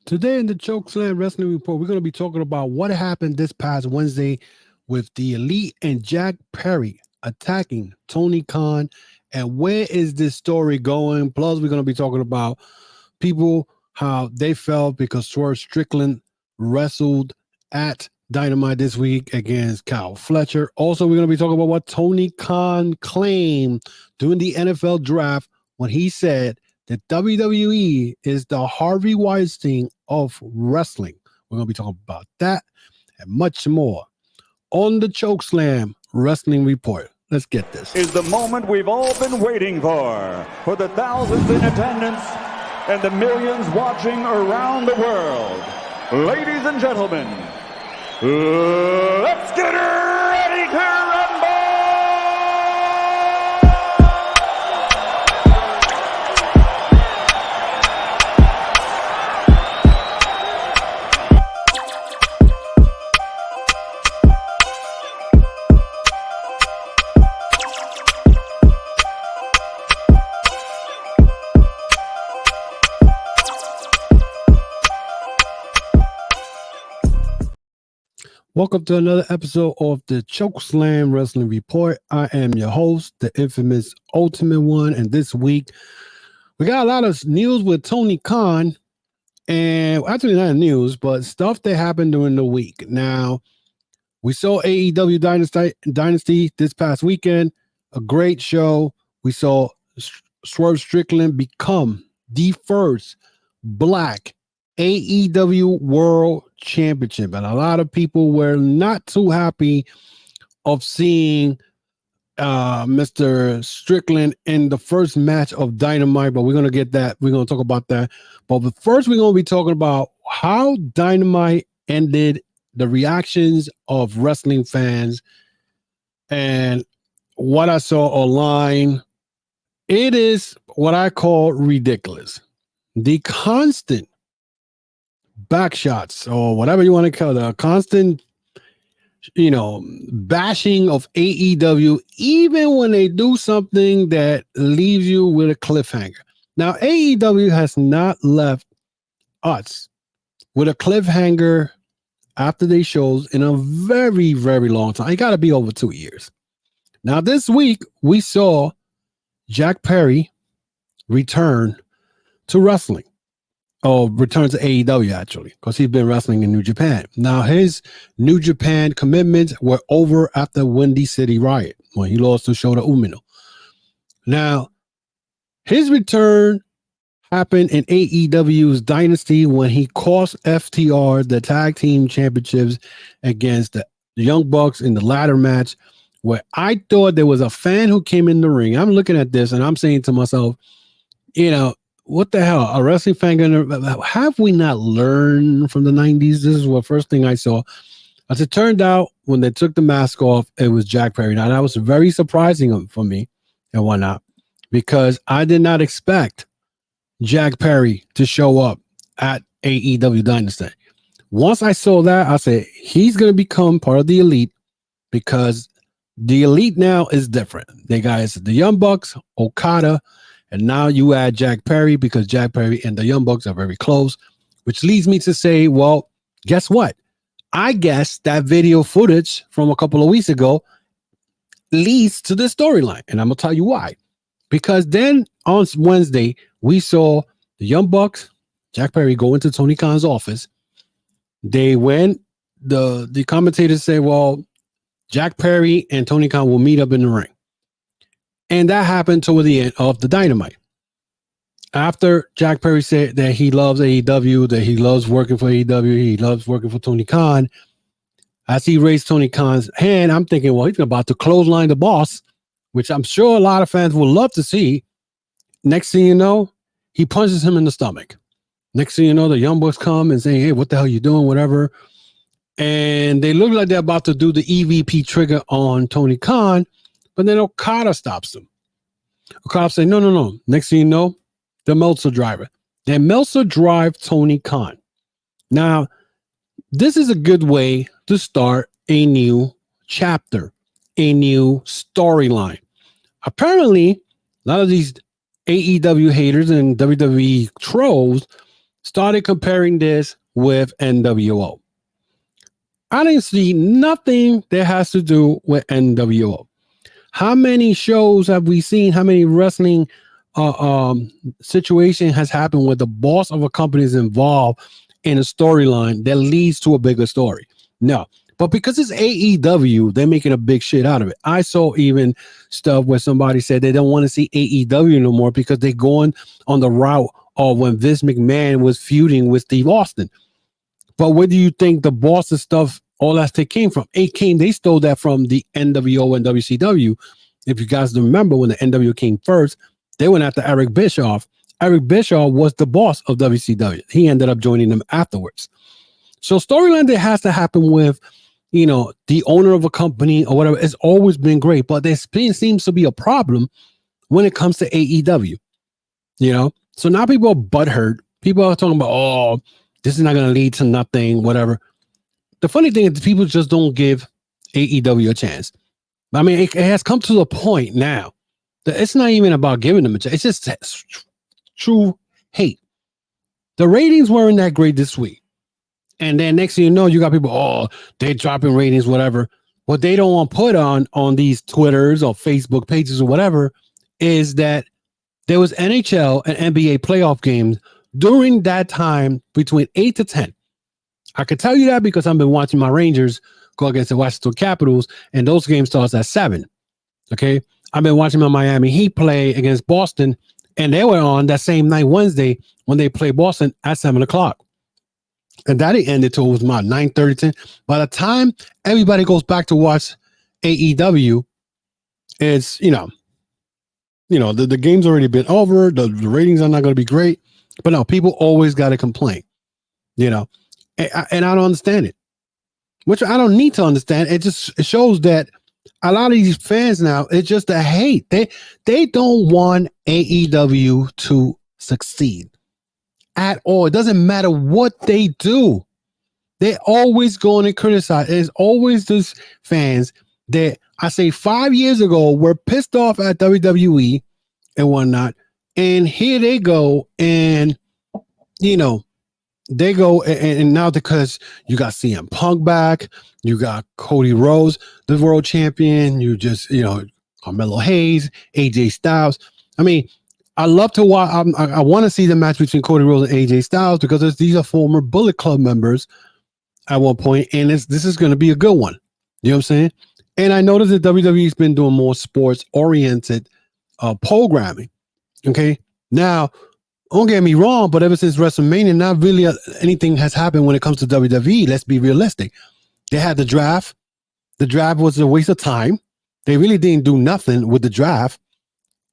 Today in the Chokeslam Wrestling Report, we're going to be talking about what happened this past Wednesday with the Elite and Jack Perry attacking Tony Khan, and where is this story going? Plus, we're going to be talking about people, how they felt because Swerve Strickland wrestled at Dynamite this week against Kyle Fletcher. Also, we're going to be talking about what Tony Khan claimed during the NFL draft when he said that WWE is the Harvey Weinstein of wrestling. We're going to be talking about that and much more on the Chokeslam Wrestling Report. Let's get this. Is the moment we've all been waiting for the thousands in attendance and the millions watching around the world. Ladies and gentlemen, let's get ready to rumble! Welcome to another episode of the Chokeslam Wrestling Report. I am your host, the infamous Ultimate One, and this week we got a lot of news with Tony Khan, and actually not news, but stuff that happened during the week. Now, we saw AEW Dynasty this past weekend, a great show. We saw Swerve Strickland become the first Black AEW World Championship, and a lot of people were not too happy of seeing Mr. Strickland in the first match of Dynamite, but we're going to get that. We're going to talk about that. But first, we're going to be talking about how Dynamite ended, the reactions of wrestling fans, and what I saw online. It is what I call ridiculous. The constant backshots, or whatever you want to call it, a constant, bashing of AEW, even when they do something that leaves you with a cliffhanger. Now, AEW has not left us with a cliffhanger after they shows in a very, very long time. It got to be over 2 years. Now, this week, we saw Jack Perry return to wrestling. Return to AEW, actually, because he's been wrestling in New Japan. Now, his New Japan commitments were over after Windy City Riot when he lost to Shota Umino. Now, his return happened in AEW's Dynasty when he cost FTR the tag team championships against the Young Bucks in the ladder match, where I thought there was a fan who came in the ring. I'm looking at this and I'm saying to myself, what the hell? A wrestling fan have we not learned from the 90s? This is what first thing I saw. As it turned out, when they took the mask off, it was Jack Perry. Now, that was very surprising for me and whatnot, because I did not expect Jack Perry to show up at AEW Dynasty. Once I saw that, I said, he's going to become part of the Elite, because the Elite now is different. They got the Young Bucks, Okada, and now you add Jack Perry, because Jack Perry and the Young Bucks are very close, which leads me to say, well, guess what? I guess that video footage from a couple of weeks ago leads to the storyline. And I'm going to tell you why. Because then on Wednesday, we saw the Young Bucks, Jack Perry, go into Tony Khan's office. They went, the commentators say, well, Jack Perry and Tony Khan will meet up in the ring. And that happened toward the end of the Dynamite. After Jack Perry said that he loves AEW, that he loves working for AEW, he loves working for Tony Khan, as he raised Tony Khan's hand, I'm thinking, well, he's about to clothesline the boss, which I'm sure a lot of fans would love to see. Next thing you know, he punches him in the stomach. Next thing you know, the Young Bucks come and say, hey, what the hell you doing, whatever. And they look like they're about to do the EVP trigger on Tony Khan. But then Okada stops them. Okada say, no. Next thing you know, the Meltzer driver. They Meltzer drive Tony Khan. Now, this is a good way to start a new chapter, a new storyline. Apparently, a lot of these AEW haters and WWE trolls started comparing this with NWO. I didn't see nothing that has to do with NWO. How many shows have we seen? How many wrestling situation has happened where the boss of a company is involved in a storyline that leads to a bigger story? No. But because it's AEW, they're making a big shit out of it. I saw even stuff where somebody said they don't want to see AEW no more because they're going on the route of when Vince McMahon was feuding with Steve Austin. But where do you think the boss stuff, all that stuff came from? They stole that from the NWO and WCW. If you guys remember, when the NWO came first, they went after Eric Bischoff. Eric Bischoff was the boss of WCW. He ended up joining them afterwards. So storyline that has to happen with, the owner of a company or whatever, it's always been great. But there seems to be a problem when it comes to AEW. So now people are butthurt. People are talking about, oh, this is not going to lead to nothing, whatever. The funny thing is people just don't give AEW a chance. I mean, it has come to the point now that it's not even about giving them a chance. It's just true hate. The ratings weren't that great this week. And then next thing you know, you got people, oh, they're dropping ratings, whatever. What they don't want to put on these Twitters or Facebook pages or whatever is that there was NHL and NBA playoff games during that time between 8 to 10. I can tell you that because I've been watching my Rangers go against the Washington Capitals, and those games starts at 7. Okay. I've been watching my Miami Heat play against Boston, and they were on that same night, Wednesday, when they played Boston at 7 o'clock. And that ended till it was about 9:30, 10. By the time everybody goes back to watch AEW, it's, the game's already been over. The ratings are not going to be great. But no, people always got to complain, and I don't understand it, which I don't need to understand. It shows that a lot of these fans now, it's just a hate. They don't want AEW to succeed at all. It doesn't matter what they do. They're always going to criticize. There's always these fans that I say 5 years ago were pissed off at WWE and whatnot. And here they go. And, they go and now because you got CM Punk back, you got Cody Rhodes, the world champion, you just, Carmelo Hayes, AJ Styles. I mean, I love to watch. I want to see the match between Cody Rhodes and AJ Styles because these are former Bullet Club members at one point, and this is going to be a good one. You know what I'm saying? And I noticed that WWE's been doing more sports-oriented programming. Okay, now don't get me wrong, but ever since WrestleMania, not really anything has happened when it comes to WWE. Let's be realistic. They had the draft. The draft was a waste of time. They really didn't do nothing with the draft.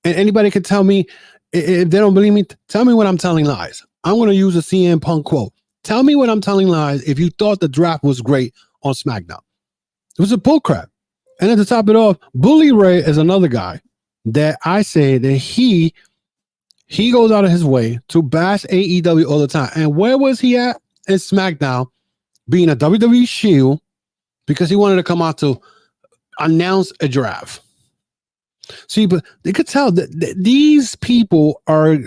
And anybody can tell me, if they don't believe me, tell me when I'm telling lies. I'm going to use a CM Punk quote. Tell me when I'm telling lies if you thought the draft was great on SmackDown. It was a bullcrap. And then to top it off, Bully Ray is another guy that I say that he goes out of his way to bash AEW all the time. And where was he at in SmackDown being a WWE shield because he wanted to come out to announce a draft? See, but they could tell that these people are,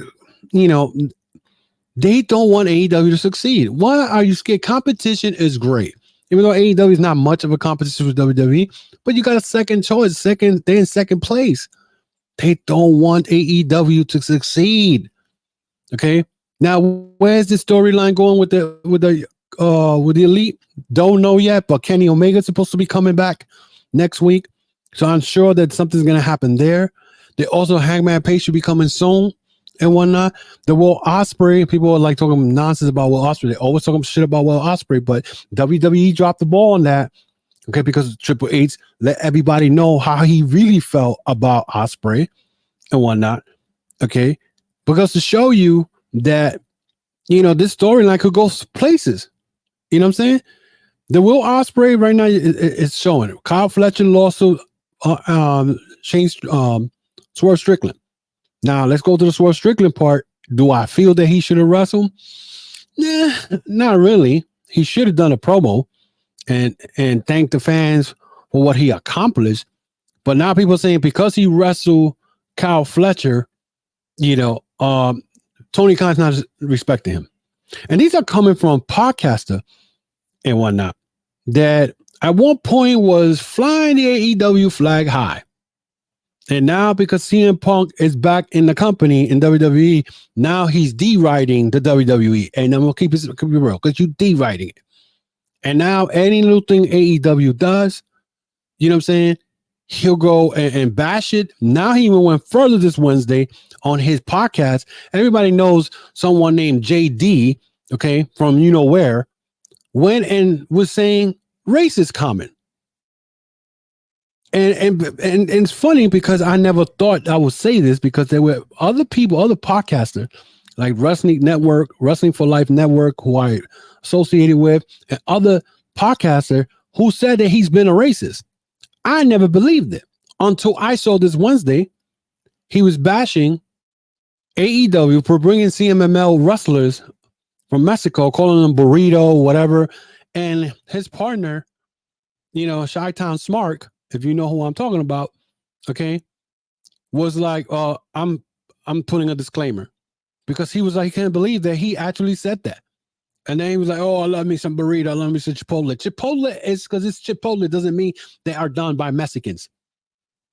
they don't want AEW to succeed. Why are you scared? Competition is great. Even though AEW is not much of a competition with WWE, but you got a second choice. They're in second place. They don't want AEW to succeed. Okay. Now, where's the storyline going with the Elite? Don't know yet, but Kenny Omega's supposed to be coming back next week. So I'm sure that something's going to happen there. They also Hangman Page should be coming soon and whatnot. The Will Ospreay, people are like talking nonsense about Will Ospreay. They always talking shit about Will Ospreay, but WWE dropped the ball on that. Okay, because Triple H let everybody know how he really felt about Ospreay and whatnot. Okay, because to show you that, this storyline could go places. You know what I'm saying? The Will Ospreay right now is showing it. Kyle Fletcher lawsuit, Swerve Strickland. Now let's go to the Swerve Strickland part. Do I feel that he should have wrestled? Nah, not really. He should have done a promo and thank the fans for what he accomplished. But now people are saying because he wrestled Kyle Fletcher, Tony Khan's not respecting him. And these are coming from podcaster and whatnot that at one point was flying the AEW flag high. And now because CM Punk is back in the company in WWE, now he's deriding the WWE. And I'm going to keep it real because you deriding it. And now any little thing AEW does, you know what I'm saying? He'll go and bash it. Now he even went further this Wednesday on his podcast. Everybody knows someone named JD, okay, from you know where, went and was saying racist comment. And it's funny because I never thought I would say this because there were other people, other podcasters like Wrestling Network, Wrestling for Life Network, who I associated with, and other podcasters who said that he's been a racist. I never believed it until I saw this Wednesday. He was bashing AEW for bringing CMML wrestlers from Mexico, calling them burrito, whatever. And his partner, you know, Chi-Town Smart, if you know who I'm talking about, okay, was like, I'm putting a disclaimer because he was like, he can't believe that he actually said that. And then he was like, oh, I love me some burrito. I love me some Chipotle. Chipotle is because it's Chipotle doesn't mean they are done by Mexicans.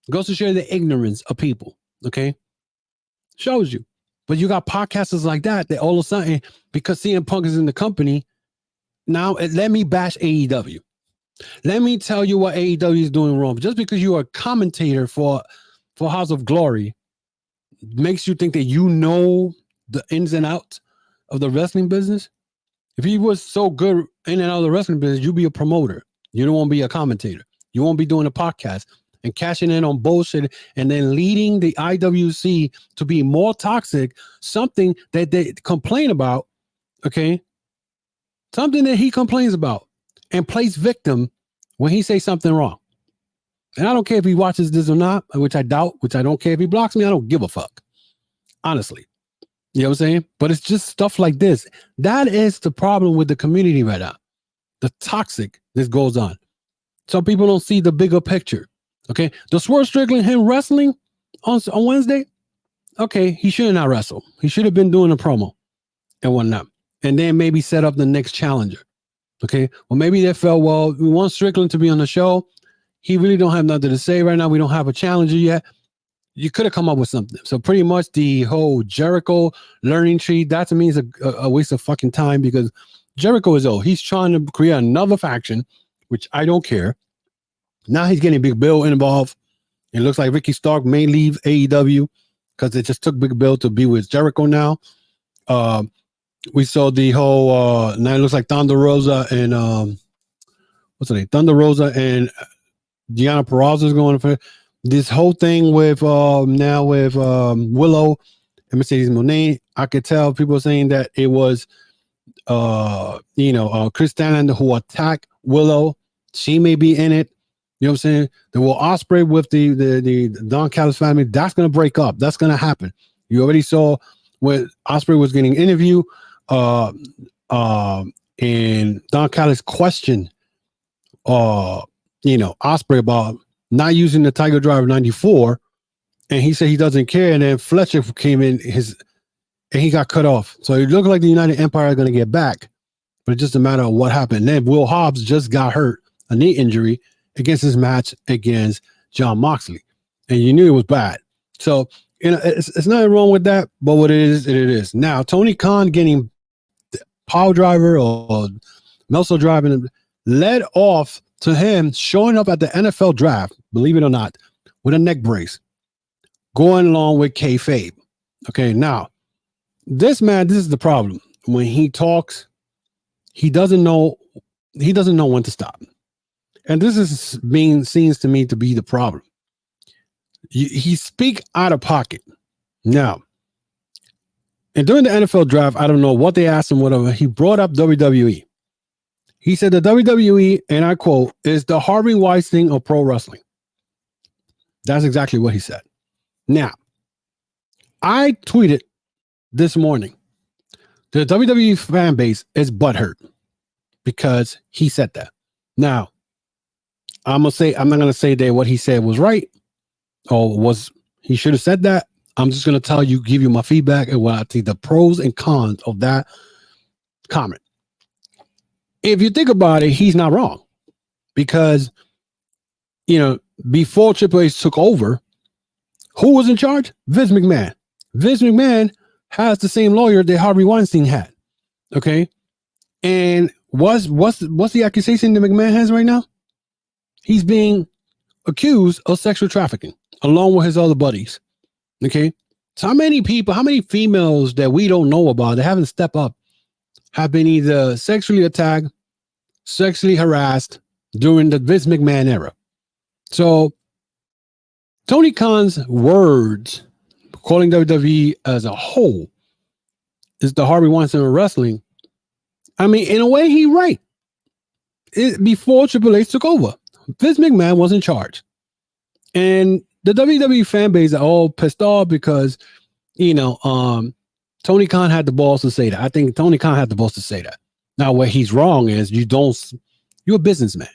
It goes to show the ignorance of people. Okay. Shows you. But you got podcasters like that all of a sudden, because CM Punk is in the company, now let me bash AEW. Let me tell you what AEW is doing wrong. Just because you are a commentator for House of Glory makes you think that you know the ins and outs of the wrestling business. If he was so good in and out of the wrestling business, you'd be a promoter. You don't want to be a commentator. You won't be doing a podcast and cashing in on bullshit and then leading the IWC to be more toxic, something that they complain about, okay? Something that he complains about and plays victim when he says something wrong. And I don't care if he watches this or not, which I doubt, which I don't care if he blocks me. I don't give a fuck. Honestly. You know what I'm saying? But it's just stuff like this. That is the problem with the community right now. The toxic this goes on. Some people don't see the bigger picture. Okay. The Swerve Strickland, him wrestling on Wednesday. Okay. He should not wrestle. He should have been doing a promo and whatnot. And then maybe set up the next challenger. Okay. Well, maybe they felt, well, we want Strickland to be on the show. He really don't have nothing to say right now. We don't have a challenger yet. You could have come up with something. So pretty much the whole Jericho learning tree, that to me is a waste of fucking time because Jericho is old. He's trying to create another faction, which I don't care. Now he's getting Big Bill involved. It looks like Ricky Stark may leave AEW because they just took Big Bill to be with Jericho now. We saw the whole, now it looks like Thunder Rosa and, what's her name? Thunder Rosa and Deonna Purrazzo is going for this whole thing with now with Willow and Mercedes Moné. I could tell people saying that it was Chris Stanley who attacked Willow. She may be in it. You know what I'm saying? The Will Ospreay with the Don Callis family, that's gonna break up. That's gonna happen. You already saw when Ospreay was getting interviewed, and Don Callis questioned Ospreay about not using the Tiger Driver 94, and he said he doesn't care. And then Fletcher came in and he got cut off. So it looked like the United Empire are going to get back, but it's just a matter of what happened. And then Will Hobbs just got hurt, a knee injury against his match against John Moxley, and you knew it was bad. So it's nothing wrong with that, but what it is. Now Tony Khan getting power driver or Meltzer driving led off to him showing up at the NFL draft, believe it or not, with a neck brace, going along with kayfabe. Okay, now this is the problem. When he talks, he doesn't know when to stop, and this seems to me to be the problem. He speak out of pocket. Now, and during the NFL draft, I don't know what they asked him, whatever. He brought up WWE. He said the WWE, and I quote, is the Harvey Weinstein of pro wrestling. That's exactly what he said. Now, I tweeted this morning, the WWE fan base is butthurt because he said that. Now, I'm not going to say that what he said was right or he should have said that. I'm just going to give you my feedback and what I think the pros and cons of that comment. If you think about it, he's not wrong, because, before Triple H took over, who was in charge? Vince McMahon. Vince McMahon has the same lawyer that Harvey Weinstein had. Okay. And what's the accusation that McMahon has right now? He's being accused of sexual trafficking along with his other buddies. Okay. So how many females that we don't know about that haven't stepped up have been either sexually attacked, sexually harassed during the Vince McMahon era? So Tony Khan's words calling WWE as a whole is the Harvey Weinstein of wrestling. I mean, in a way, he's right. Before Triple H took over, Vince McMahon was in charge. And the WWE fan base are all pissed off because, Tony Khan had the balls to say that. I think Tony Khan had the balls to say that. Now, where he's wrong is you're a businessman.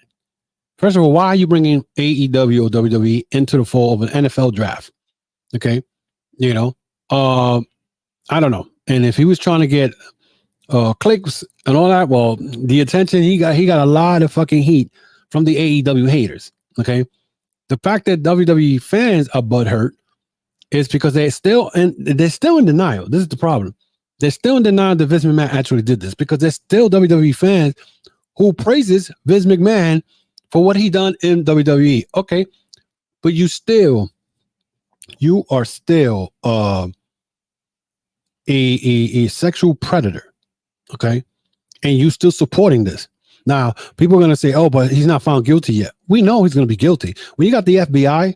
First of all, why are you bringing AEW or WWE into the fold of an NFL draft? Okay. I don't know. And if he was trying to get clicks and all that, well, the attention he got a lot of fucking heat from the AEW haters. Okay. The fact that WWE fans are butthurt is because they're still in denial. This is the problem. They're still in denial that Vince McMahon actually did this, because there's still WWE fans who praises Vince McMahon for what he done in WWE. Okay. But you are still a sexual predator. Okay. And you still supporting this. Now, people are going to say, oh, but he's not found guilty yet. We know he's going to be guilty. When you got the FBI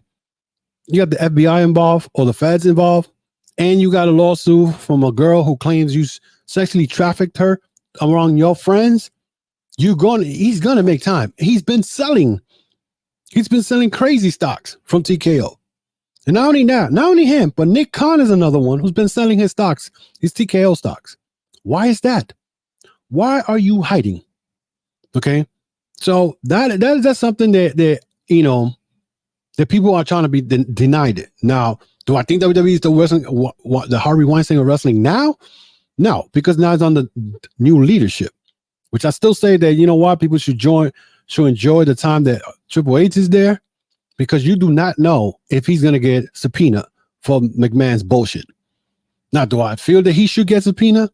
involved, or the feds involved, and you got a lawsuit from a girl who claims you sexually trafficked her among your friends, he's going to make time. He's been selling crazy stocks from TKO. And not only that, not only him, but Nick Khan is another one who's been selling his stocks, his TKO stocks. Why is that? Why are you hiding? Okay. So that's something that that people are trying to be denied it. Now, do I think WWE is the wrestling, the Harvey Weinstein of wrestling now? No, because now it's under new leadership, which I still say that, people should enjoy the time that Triple H is there, because you do not know if he's going to get subpoenaed for McMahon's bullshit. Now, do I feel that he should get subpoenaed?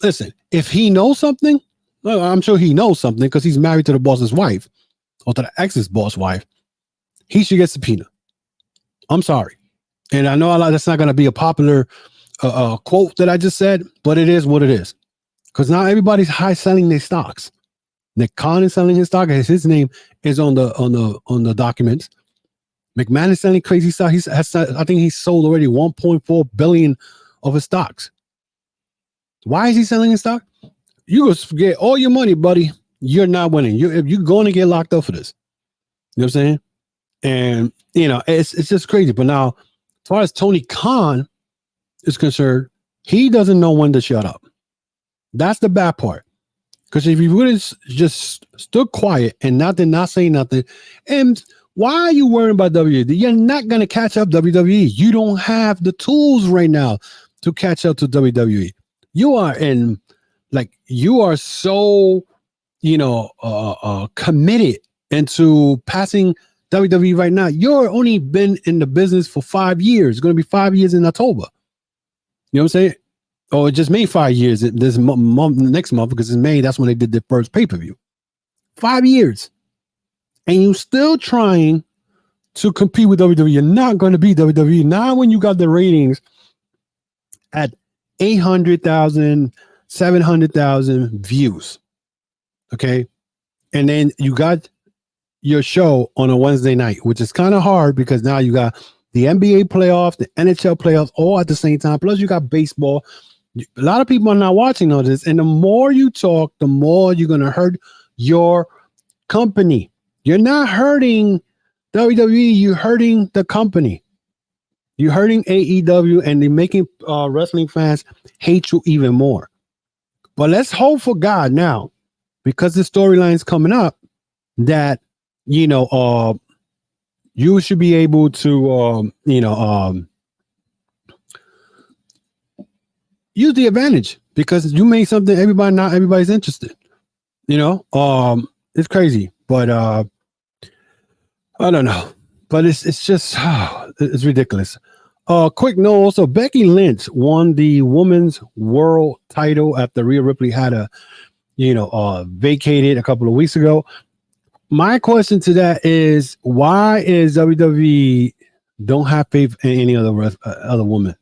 Listen, if he knows something, well, I'm sure he knows something because he's married to the boss's wife, or to the ex's boss wife. He should get subpoenaed. I'm sorry. And I know that's not going to be a popular quote that I just said, but it is what it is. Because now everybody's high selling their stocks. Nick Khan is selling his stock. His name is on the documents. McMahon is selling crazy stock. I think he's sold already 1.4 billion of his stocks. Why is he selling his stock? You go get all your money, buddy. You're not winning. You're going to get locked up for this. You know what I'm saying? And it's just crazy. But now, as far as Tony Khan is concerned, he doesn't know when to shut up. That's the bad part. Because if you would have just stood quiet and not say nothing, and why are you worrying about WWE? You're not going to catch up WWE. You don't have the tools right now to catch up to WWE. You are so, committed into passing WWE right now. You're only been in the business for 5 years. It's going to be 5 years in October. You know what I'm saying? Or it just made 5 years this month, next month, because it's May. That's when they did their first pay-per-view. 5 years. And you still trying to compete with WWE. You're not going to be WWE. Now when you got the ratings at 800,000, 700,000 views. Okay. And then you got your show on a Wednesday night, which is kind of hard because now you got the NBA playoffs, the NHL playoffs, all at the same time. Plus you got baseball. A lot of people are not watching all this. And the more you talk, the more you're going to hurt your company. You're not hurting WWE. You're hurting the company. You're hurting AEW, and they're making wrestling fans hate you even more. But let's hope for God now, because the storyline's coming up, that you should be able to use the advantage. because you made something not everybody's interested. You know, it's crazy, but I don't know, but it's just it's ridiculous. Quick note also, Becky Lynch won the women's world title after Rhea Ripley had vacated a couple of weeks ago. My question to that is, why is WWE don't have faith in any other woman?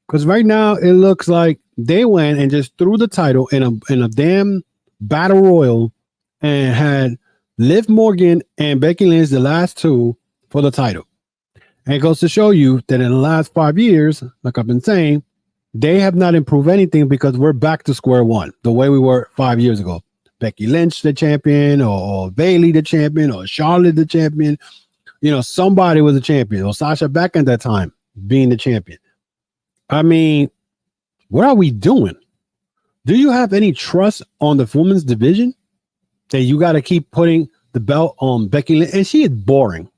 Because right now it looks like they went and just threw the title in a damn battle royal and had Liv Morgan and Becky Lynch, the last two, for the title. And it goes to show you that in the last 5 years, like I've been saying, they have not improved anything because we're back to square one, the way we were 5 years ago. Becky Lynch, the champion, or Bayley, the champion, or Charlotte, the champion. You know, somebody was a champion, or Sasha back at that time being the champion. I mean, what are we doing? Do you have any trust on the women's division that you got to keep putting the belt on Becky Lynch? And she is boring.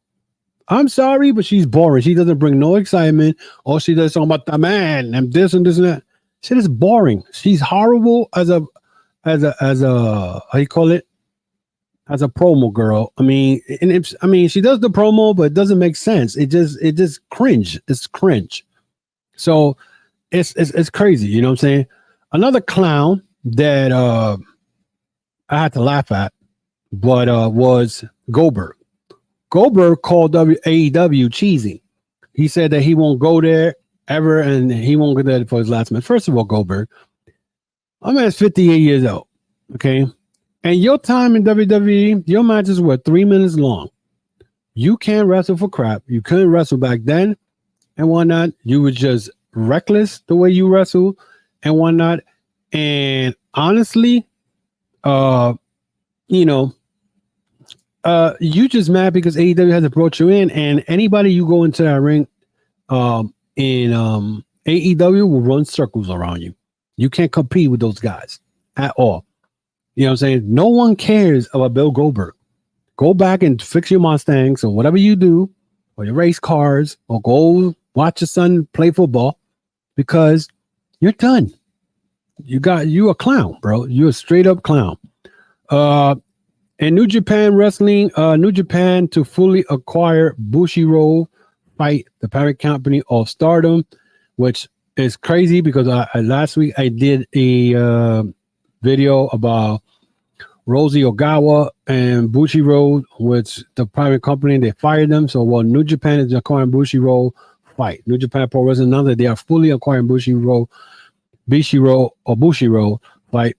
I'm sorry, but she's boring. She doesn't bring no excitement. All she does is talk about the man and this and that. Shit is boring. She's horrible as a how you call it? As a promo girl. I mean, she does the promo, but it doesn't make sense. It just cringe. It's cringe. So it's crazy. You know what I'm saying? Another clown that I had to laugh at, but was Goldberg. Goldberg called AEW cheesy. He said that he won't go there ever, and he won't go there for his last match. First of all, Goldberg, I'm at 58 years old, okay? And your time in WWE, your matches were 3 minutes long. You can't wrestle for crap. You couldn't wrestle back then and whatnot. You were just reckless the way you wrestle and whatnot. And honestly, you just mad because AEW has brought you in, and anybody you go into that ring in AEW will run circles around you. You can't compete with those guys at all. You know what I'm saying? No one cares about Bill Goldberg. Go back and fix your Mustangs or whatever you do, or your race cars, or go watch your son play football, because you're done. You a clown, bro. You a straight up clown. And New Japan Wrestling, New Japan to fully acquire Bushiroad Fight, the parent company of Stardom, which is crazy because last week I did a video about Rossi Ogawa and Bushiroad, which the private company, they fired them. So New Japan is acquiring Bushiroad Fight. New Japan Pro Wrestling, now that they are fully acquiring Bushiroad Fight.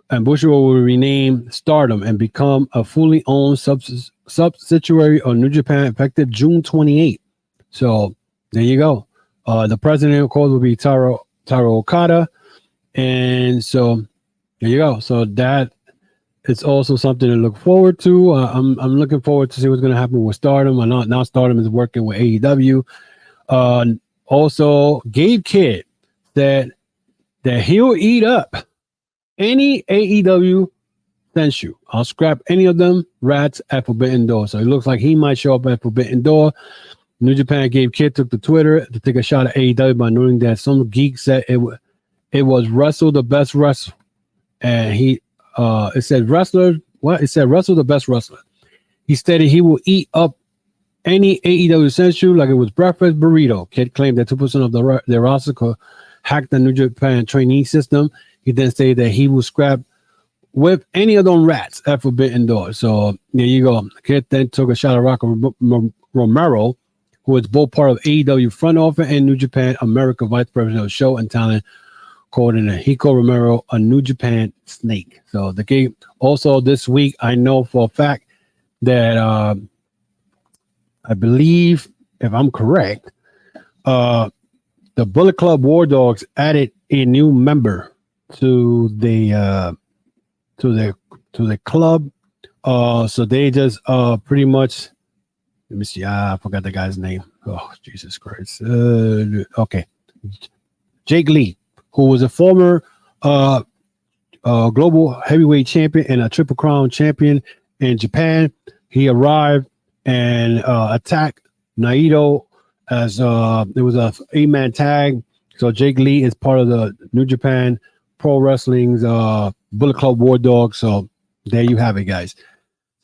And Bushiroad will rename Stardom and become a fully owned subsidiary of New Japan effective June 28th. So there you go. The president, of course, will be Taro Okada. And so there you go. So that is also something to look forward to. I'm looking forward to see what's going to happen with Stardom. I know now Stardom is working with AEW. Also, Gabe Kidd said that he'll eat up any AEW sensu. I'll scrap any of them rats at Forbidden Door. So it looks like he might show up at Forbidden Door. New Japan Gabe Kidd took to Twitter to take a shot at AEW by noting that some geek said it was Wrestle the best wrestler. And it said wrestler. What? It said Wrestle the best wrestler. He stated he will eat up any AEW sensu like it was breakfast burrito. Kidd claimed that 2% of their roster could hack the New Japan trainee system. He then stated that he will scrap with any of them rats at Forbidden Door. So there you go. Kidd then took a shot at Rocky Romero, who is both part of AEW front office and New Japan America vice president of show and talent coordinator. He called Romero a New Japan snake. So the game also this week, I know for a fact that I believe, if I'm correct, the Bullet Club War Dogs added a new member to the club. So they just pretty much, let me see, I forgot the guy's name. Oh, Jesus Christ. Okay. Jake Lee, who was a former global heavyweight champion and a Triple Crown champion in Japan. He arrived and attacked Naito as it was a 8-man tag. So Jake Lee is part of the New Japan Pro Wrestling's Bullet Club War Dog. So there you have it, guys.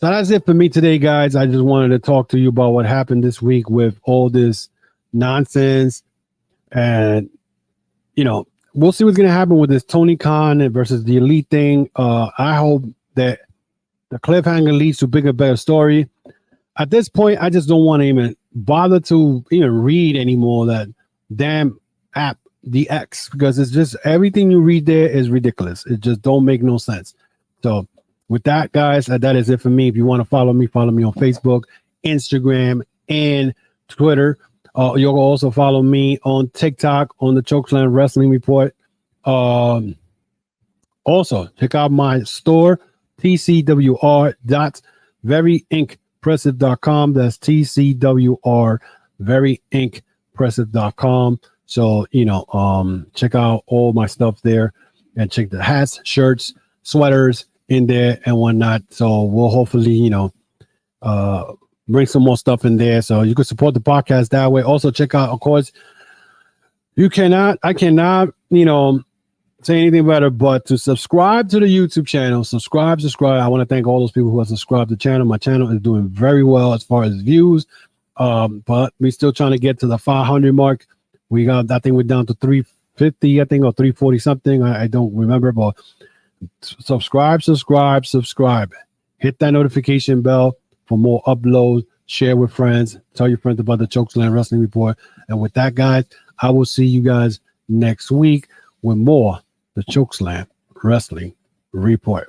So that's it for me today, guys. I just wanted to talk to you about what happened this week with all this nonsense. And, you know, we'll see what's going to happen with this Tony Khan versus the Elite thing. I hope that the cliffhanger leads to bigger, better story. At this point, I just don't want to even bother to even read anymore that damn app, the X, because it's just everything you read there is ridiculous. It just don't make no sense. So with that, guys, that is it for me. If you want to follow me on Facebook, Instagram, and Twitter. You'll also follow me on TikTok on the Chokeslam Wrestling Report. Also, check out my store, tcwr.veryinkpressive.com. That's tcwr.veryinkpressive.com. So, check out all my stuff there and check the hats, shirts, sweaters in there and whatnot. So we'll hopefully, bring some more stuff in there so you can support the podcast that way. Also check out, of course, I cannot, say anything better but to subscribe to the YouTube channel. Subscribe. I want to thank all those people who have subscribed to the channel. My channel is doing very well as far as views. But we're still trying to get to the 500 mark. We got, I think we're down to 350, I think, or 340 something. I don't remember, but subscribe. Hit that notification bell for more uploads. Share with friends. Tell your friends about the Chokeslam Wrestling Report. And with that, guys, I will see you guys next week with more the Chokeslam Wrestling Report.